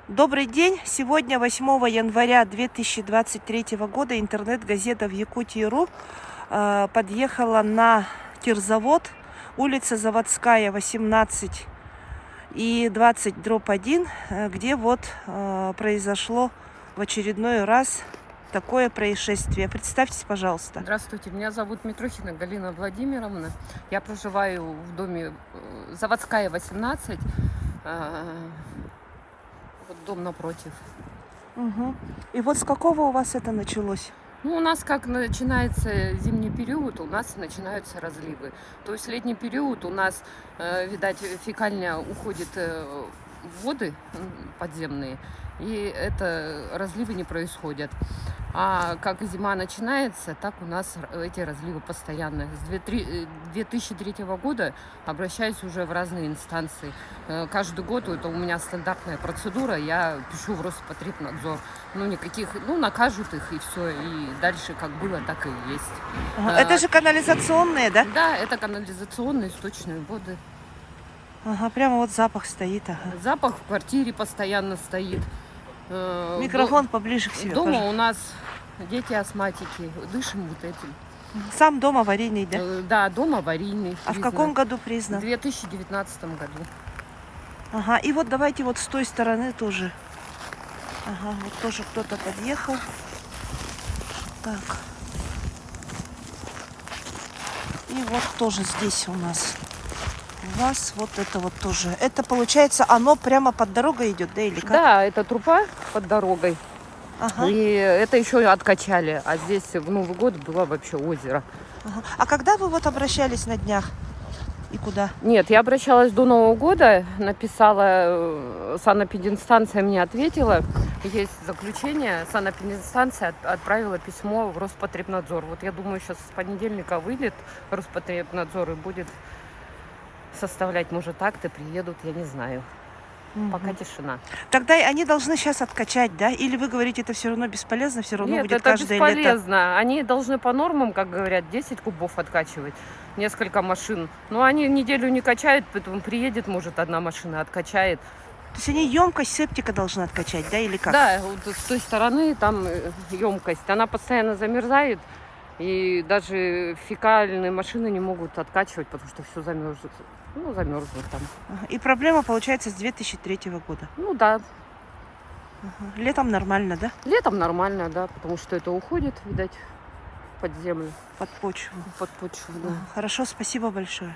Добрый день! Сегодня 8 января 2023 года интернет-газета в Якутии.ру подъехала на тирзавод, улица Заводская, 18 и 20/1, где вот произошло в очередной раз такое происшествие. Представьтесь, пожалуйста. Здравствуйте, меня зовут Митрохина Галина Владимировна. Я проживаю в доме Заводская, 18. Вот дом напротив. Угу. И вот с какого у вас это началось? Ну, у нас как начинается зимний период, у нас начинаются разливы. То есть летний период у нас, видать, фекальня уходит в воды подземные, и это разливы не происходят. А как зима начинается, так у нас эти разливы постоянно. С 2003 года обращаюсь уже в разные инстанции. Каждый год это у меня стандартная процедура, я пишу в Роспотребнадзор. Ну, никаких, накажут их и все, и дальше как было, так и есть. Это же канализационные, да? Да, это канализационные сточные воды. Ага, прямо вот запах стоит. Ага. Запах в квартире постоянно стоит. Микрофон поближе к себе. Дома пожалуйста. у нас дети астматики, дышим вот этим. Сам дом аварийный, да? Да, дом аварийный. А в каком году признан? В 2019 году. Ага, и вот давайте вот с той стороны тоже. Ага, вот тоже кто-то подъехал. Так. И вот тоже здесь у нас. У вас вот это вот тоже. Это получается, оно прямо под дорогой идет, да, или как? Да, это труба под дорогой. Ага. И это еще откачали. А здесь в Новый год было вообще озеро. Ага. А когда вы вот обращались на днях? И куда? Нет, я обращалась до Нового года, написала, санэпидинстанция мне ответила. Есть заключение, санэпидинстанция отправила письмо в Роспотребнадзор. Вот я думаю, сейчас с понедельника выйдет Роспотребнадзор и будет составлять, может, акты, приедут, я не знаю. Пока тишина. Тогда они должны сейчас откачать, да? Или вы говорите, это все равно бесполезно, все равно Нет, будет это каждое бесполезно. лето? Они должны по нормам, как говорят, 10 кубов откачивать, несколько машин. Но они неделю не качают, поэтому приедет, может, одна машина откачает. То есть они емкость септика должны откачать, да, или как? Да, вот с той стороны там емкость, она постоянно замерзает, и даже фекальные машины не могут откачивать, потому что все замерзнет. Ну, замерзнут там. И проблема получается с 2003 года. Ну да, Ага. Летом нормально, да? летом нормально, да, потому что это уходит, видать, под землю, Под почву. под почву. Да. Хорошо, спасибо большое.